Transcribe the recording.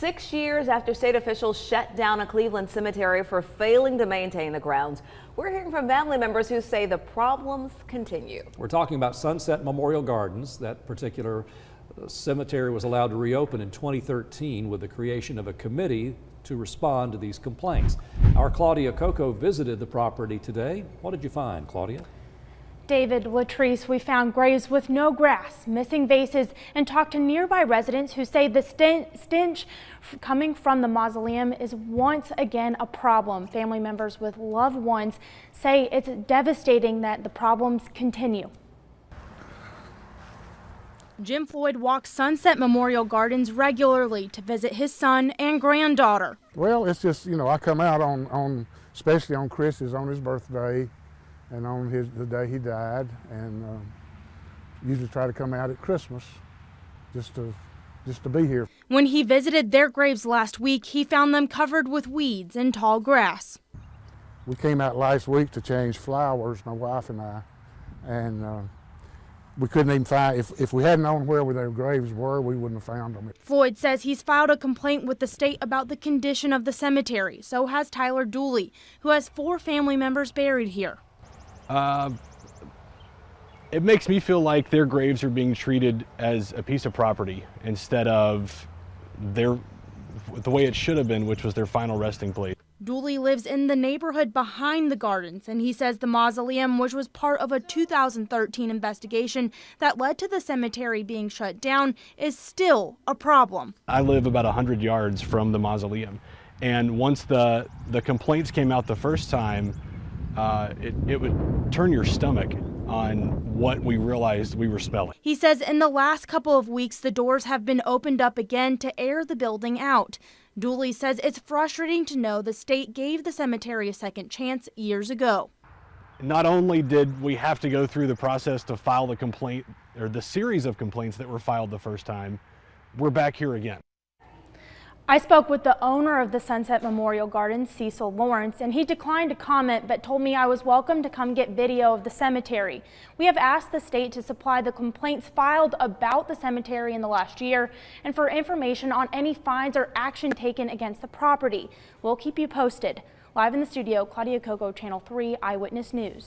6 years after state officials shut down a Cleveland cemetery for failing to maintain the grounds, we're hearing from family members who say the problems continue. We're talking about Sunset Memorial Gardens. That particular cemetery was allowed to reopen in 2013 with the creation of a committee to respond to these complaints. Our Claudia Coco visited the property today. What did you find, Claudia? David, Latrice, we found graves with no grass, missing vases, and talked to nearby residents who say the stench coming from the mausoleum is once again a problem. Family members with loved ones say it's devastating that the problems continue. Jim Floyd walks Sunset Memorial Gardens regularly to visit his son and granddaughter. Well, it's just, I come out on especially on Chris's, on his birthday, and on the day he died, and usually try to come out at Christmas just to be here. When he visited their graves last week, he found them covered with weeds and tall grass. We came out last week to change flowers, my wife and I, and we couldn't even find, if we hadn't known where their graves were, we wouldn't have found them. Floyd says he's filed a complaint with the state about the condition of the cemetery. So has Tyler Dooley, who has 4 family members buried here. It makes me feel like their graves are being treated as a piece of property instead of the way it should have been, which was their final resting place. Dooley lives in the neighborhood behind the gardens, and he says the mausoleum, which was part of a 2013 investigation that led to the cemetery being shut down, is still a problem. I live about 100 yards from the mausoleum, and once the complaints came out the first time, it would turn your stomach on what we realized we were smelling. He says in the last couple of weeks, the doors have been opened up again to air the building out. Dooley says it's frustrating to know the state gave the cemetery a second chance years ago. Not only did we have to go through the process to file the complaint, or the series of complaints that were filed the first time, we're back here again. I spoke with the owner of the Sunset Memorial Gardens, Cecil Lawrence, and he declined to comment but told me I was welcome to come get video of the cemetery. We have asked the state to supply the complaints filed about the cemetery in the last year and for information on any fines or action taken against the property. We'll keep you posted. Live in the studio, Claudia Coco, Channel 3 Eyewitness News.